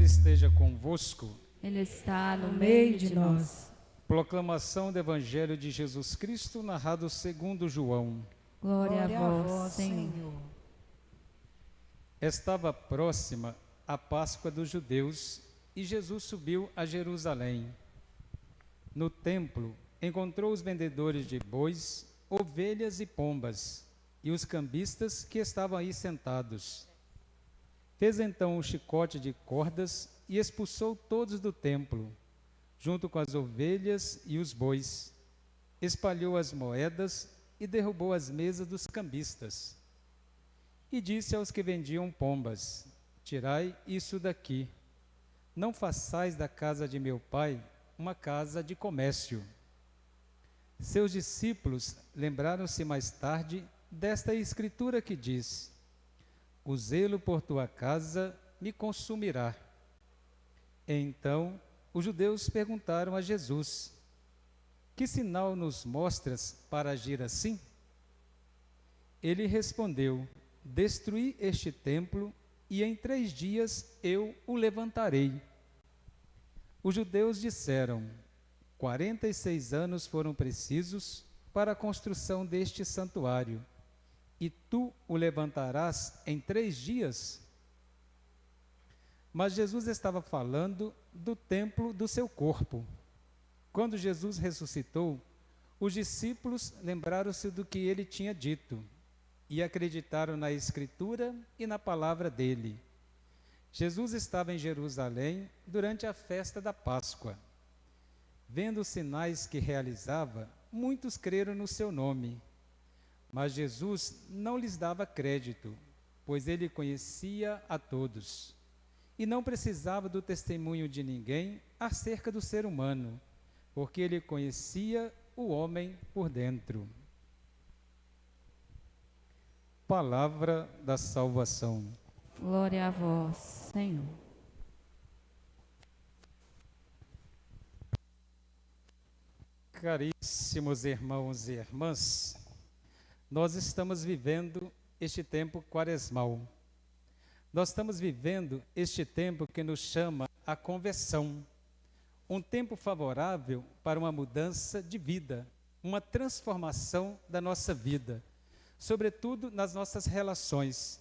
esteja convosco. Ele está no meio de nós. Proclamação do Evangelho de Jesus Cristo, narrado segundo João. Glória a vós, Senhor. Estava próxima a Páscoa dos judeus e Jesus subiu a Jerusalém. No templo, encontrou os vendedores de bois, ovelhas e pombas, e os cambistas que estavam aí sentados. Fez então um chicote de cordas e expulsou todos do templo, junto com as ovelhas e os bois. Espalhou as moedas e derrubou as mesas dos cambistas. E disse aos que vendiam pombas: tirai isso daqui. Não façais da casa de meu pai uma casa de comércio. Seus discípulos lembraram-se mais tarde desta escritura que diz: o zelo por tua casa me consumirá. Então os judeus perguntaram a Jesus: que sinal nos mostras para agir assim? Ele respondeu: destruí este templo e em 3 dias eu o levantarei. Os judeus disseram: 46 anos foram precisos para a construção deste santuário, e tu o levantarás em 3 dias? Mas Jesus estava falando do templo do seu corpo. Quando Jesus ressuscitou, os discípulos lembraram-se do que ele tinha dito e acreditaram na Escritura e na palavra dele. Jesus estava em Jerusalém durante a festa da Páscoa. Vendo os sinais que realizava, muitos creram no seu nome. Mas Jesus não lhes dava crédito, pois ele conhecia a todos. E não precisava do testemunho de ninguém acerca do ser humano, porque ele conhecia o homem por dentro. Palavra da salvação. Glória a vós, Senhor. Caríssimos irmãos e irmãs, nós estamos vivendo este tempo quaresmal. Nós estamos vivendo este tempo que nos chama a conversão. Um tempo favorável para uma mudança de vida, uma transformação da nossa vida, sobretudo nas nossas relações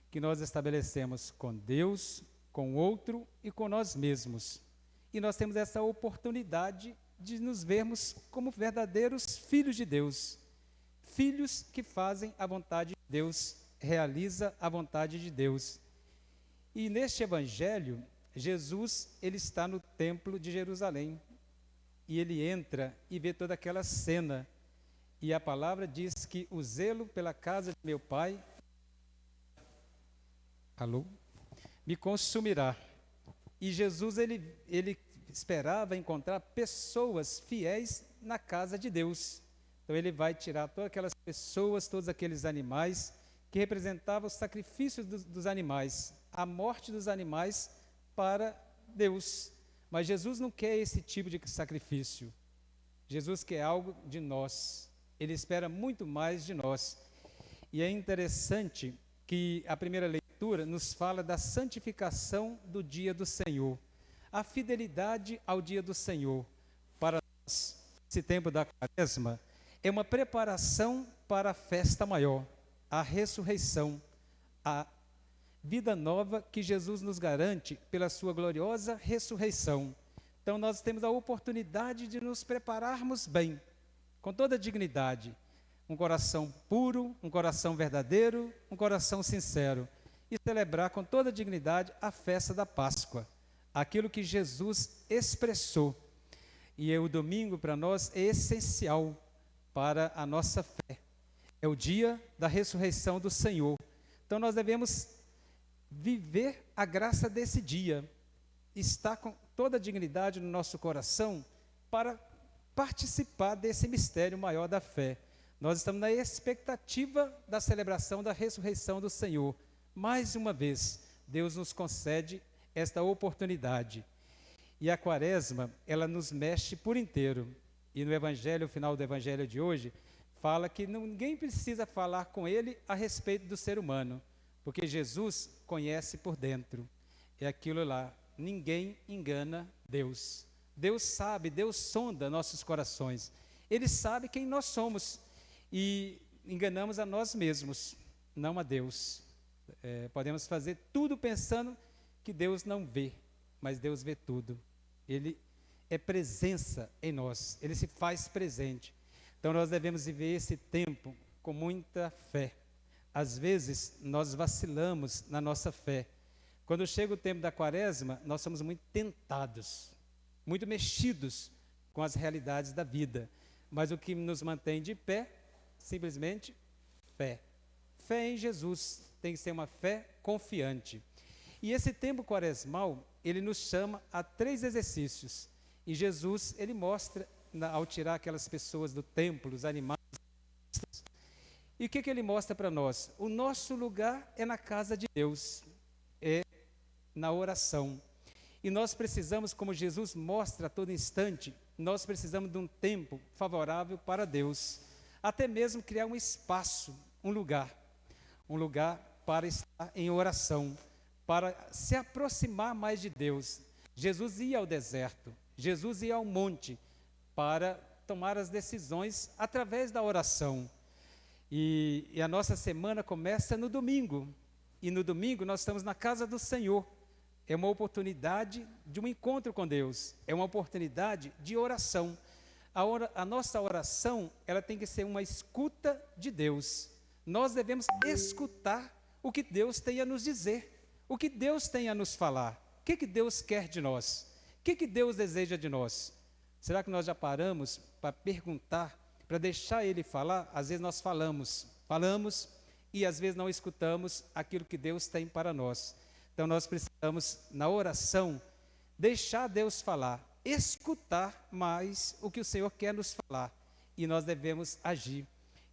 que nós estabelecemos com Deus, com o outro e com nós mesmos. E nós temos essa oportunidade de nos vermos como verdadeiros filhos de Deus, filhos que fazem a vontade de Deus, realiza a vontade de Deus. E neste evangelho, Jesus, ele está no templo de Jerusalém, e ele entra e vê toda aquela cena, e a palavra diz que o zelo pela casa de meu pai, me consumirá. E Jesus, ele esperava encontrar pessoas fiéis na casa de Deus. Então ele vai tirar todas aquelas pessoas, todos aqueles animais, que representavam os sacrifícios dos animais, a morte dos animais para Deus. Mas Jesus não quer esse tipo de sacrifício. Jesus quer algo de nós. Ele espera muito mais de nós. E é interessante que a primeira leitura nos fala da santificação do dia do Senhor. A fidelidade ao dia do Senhor. Para nós, esse tempo da Quaresma é uma preparação para a festa maior, a ressurreição, a vida nova que Jesus nos garante pela sua gloriosa ressurreição. Então nós temos a oportunidade de nos prepararmos bem, com toda dignidade, um coração puro, um coração verdadeiro, um coração sincero, e celebrar com toda dignidade a festa da Páscoa, aquilo que Jesus expressou. E o domingo para nós é essencial para a nossa fé. É o dia da ressurreição do Senhor. Então nós devemos viver a graça desse dia, estar com toda a dignidade no nosso coração para participar desse mistério maior da fé. Nós estamos na expectativa da celebração da ressurreição do Senhor. Mais uma vez, Deus nos concede esta oportunidade. E a Quaresma, ela nos mexe por inteiro. E no Evangelho, o final do Evangelho de hoje, fala que ninguém precisa falar com ele a respeito do ser humano, porque Jesus conhece por dentro. É aquilo lá, ninguém engana Deus. Deus sabe, Deus sonda nossos corações. Ele sabe quem nós somos e enganamos a nós mesmos, não a Deus. Podemos fazer tudo pensando que Deus não vê, mas Deus vê tudo. Ele é presença em nós, Ele se faz presente. Então nós devemos viver esse tempo com muita fé. Às vezes nós vacilamos na nossa fé. Quando chega o tempo da quaresma, nós somos muito tentados, muito mexidos com as realidades da vida. Mas o que nos mantém de pé, simplesmente fé. Fé em Jesus, tem que ser uma fé confiante. E esse tempo quaresmal, ele nos chama a 3 exercícios. E Jesus, ele mostra, ao tirar aquelas pessoas do templo, os animais. E o que ele mostra para nós? O nosso lugar é na casa de Deus, é na oração. E nós precisamos, como Jesus mostra a todo instante, nós precisamos de um tempo favorável para Deus. Até mesmo criar um espaço, um lugar para estar em oração, para se aproximar mais de Deus. Jesus ia ao deserto, Jesus ia ao monte para tomar as decisões através da oração. E a nossa semana começa no domingo. E no domingo nós estamos na casa do Senhor. É uma oportunidade de um encontro com Deus. É uma oportunidade de oração. A nossa oração, ela tem que ser uma escuta de Deus. Nós devemos escutar o que Deus tem a nos dizer. O que Deus tem a nos falar. O que Deus quer de nós? O que Deus deseja de nós? Será que nós já paramos para perguntar, para deixar Ele falar? Às vezes nós falamos e às vezes não escutamos aquilo que Deus tem para nós. Então nós precisamos, na oração, deixar Deus falar, escutar mais o que o Senhor quer nos falar. E nós devemos agir.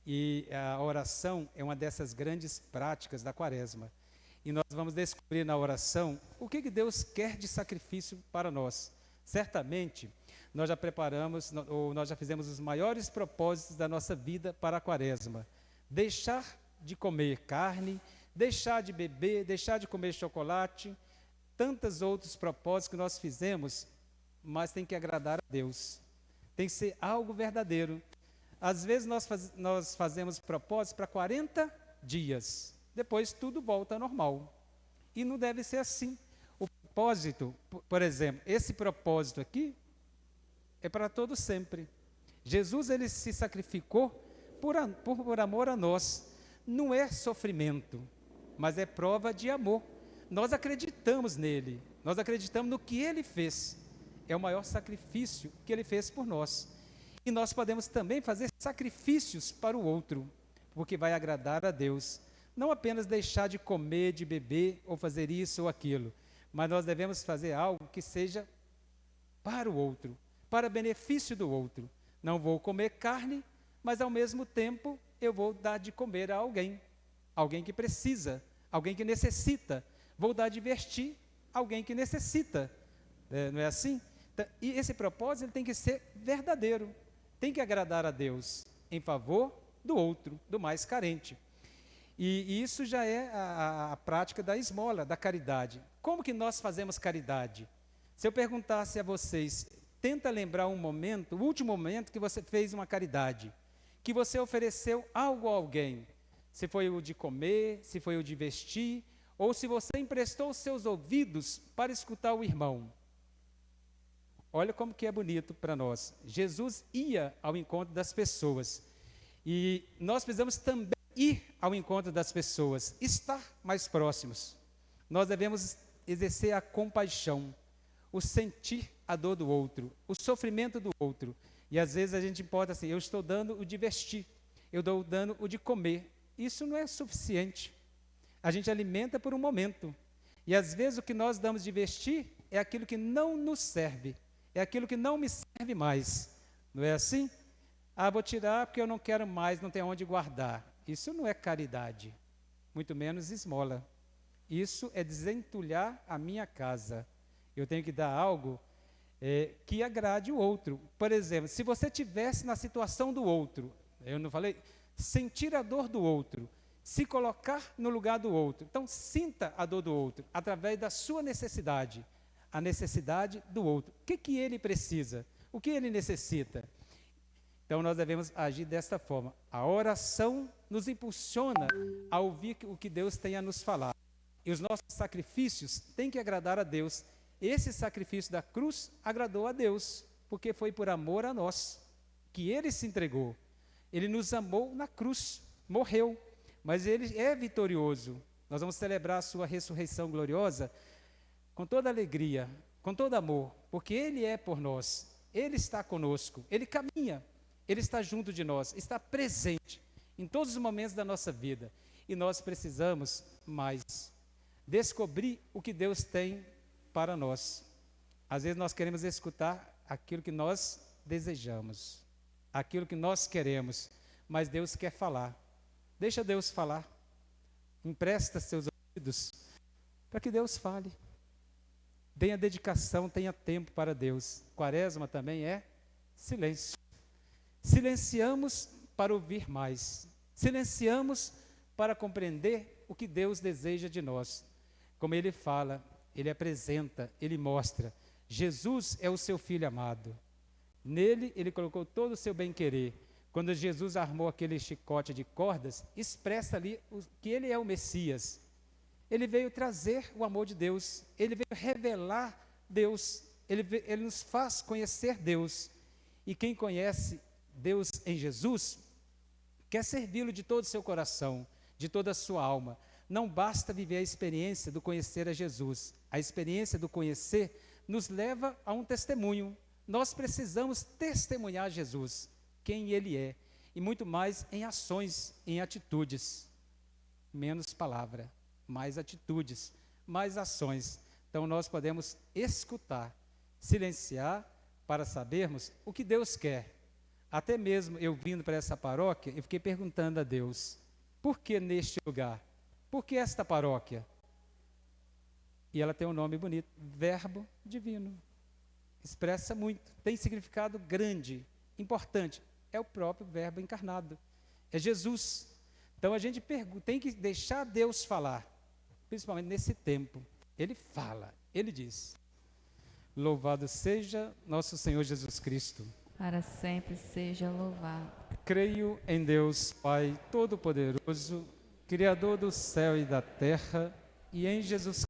E a oração é uma dessas grandes práticas da quaresma. E nós vamos descobrir na oração o que Deus quer de sacrifício para nós. Certamente, nós já preparamos, ou nós já fizemos os maiores propósitos da nossa vida para a quaresma. Deixar de comer carne, deixar de beber, deixar de comer chocolate, tantos outros propósitos que nós fizemos, mas tem que agradar a Deus. Tem que ser algo verdadeiro. Às vezes nós fazemos propósitos para 40 dias, depois tudo volta ao normal. E não deve ser assim. O propósito, por exemplo, esse propósito aqui, é para todo sempre. Jesus, ele se sacrificou por amor a nós. Não é sofrimento, mas é prova de amor. Nós acreditamos nele, nós acreditamos no que ele fez. É o maior sacrifício que ele fez por nós. E nós podemos também fazer sacrifícios para o outro, porque vai agradar a Deus. Não apenas deixar de comer, de beber, ou fazer isso ou aquilo, mas nós devemos fazer algo que seja para o outro, para benefício do outro. Não vou comer carne, mas ao mesmo tempo eu vou dar de comer a alguém que precisa, alguém que necessita. Vou dar de vestir alguém que necessita. Não é assim? E esse propósito ele tem que ser verdadeiro, tem que agradar a Deus em favor do outro, do mais carente. E isso já é a prática da esmola, da caridade. Como que nós fazemos caridade? Se eu perguntasse a vocês, tenta lembrar um momento, o último momento que você fez uma caridade, que você ofereceu algo a alguém, se foi o de comer, se foi o de vestir, ou se você emprestou os seus ouvidos para escutar o irmão. Olha como que é bonito para nós. Jesus ia ao encontro das pessoas. E nós precisamos também ir ao encontro das pessoas, estar mais próximos. Nós devemos exercer a compaixão, o sentir a dor do outro, o sofrimento do outro. E às vezes a gente importa assim, eu estou dando o de vestir, eu estou dando o de comer. Isso não é suficiente. A gente alimenta por um momento. E às vezes o que nós damos de vestir é aquilo que não nos serve, é aquilo que não me serve mais. Não é assim? Ah, vou tirar porque eu não quero mais, não tenho onde guardar. Isso não é caridade, muito menos esmola. Isso é desentulhar a minha casa. Eu tenho que dar algo que agrade o outro. Por exemplo, se você estivesse na situação do outro, eu não falei, sentir a dor do outro, se colocar no lugar do outro. Então, sinta a dor do outro, através da sua necessidade. a necessidade do outro. O que ele precisa? O que ele necessita? Então, nós devemos agir desta forma. A oração nos impulsiona a ouvir o que Deus tem a nos falar. E os nossos sacrifícios têm que agradar a Deus. Esse sacrifício da cruz agradou a Deus, porque foi por amor a nós que Ele se entregou. Ele nos amou na cruz, morreu, mas Ele é vitorioso. Nós vamos celebrar a sua ressurreição gloriosa com toda alegria, com todo amor, porque Ele é por nós, Ele está conosco, Ele caminha, Ele está junto de nós, está presente em todos os momentos da nossa vida. E nós precisamos mais descobrir o que Deus tem para nós. Às vezes nós queremos escutar aquilo que nós desejamos, aquilo que nós queremos, mas Deus quer falar. Deixa Deus falar. Empresta seus ouvidos para que Deus fale. Tenha dedicação, tenha tempo para Deus. Quaresma também é silêncio. Silenciamos para ouvir mais. Silenciamos para compreender o que Deus deseja de nós. Como Ele fala, Ele apresenta, Ele mostra. Jesus é o seu Filho amado. Nele, Ele colocou todo o seu bem-querer. Quando Jesus armou aquele chicote de cordas, expressa ali que Ele é o Messias. Ele veio trazer o amor de Deus. Ele veio revelar Deus. Ele nos faz conhecer Deus. E quem conhece Deus em Jesus, quer servi-lo de todo o seu coração, de toda a sua alma. Não basta viver a experiência do conhecer a Jesus. A experiência do conhecer nos leva a um testemunho. Nós precisamos testemunhar Jesus, quem Ele é, e muito mais em ações, em atitudes. Menos palavra, mais atitudes, mais ações. Então nós podemos escutar, silenciar, para sabermos o que Deus quer. Até mesmo eu vindo para essa paróquia, eu fiquei perguntando a Deus, por que neste lugar? Por que esta paróquia? E ela tem um nome bonito, Verbo Divino. Expressa muito, tem significado grande, importante. É o próprio Verbo encarnado, é Jesus. Então a gente tem que deixar Deus falar, principalmente nesse tempo. Ele fala, Ele diz. Louvado seja nosso Senhor Jesus Cristo. Para sempre seja louvado. Creio em Deus, Pai Todo-Poderoso, Criador do céu e da terra, e em Jesus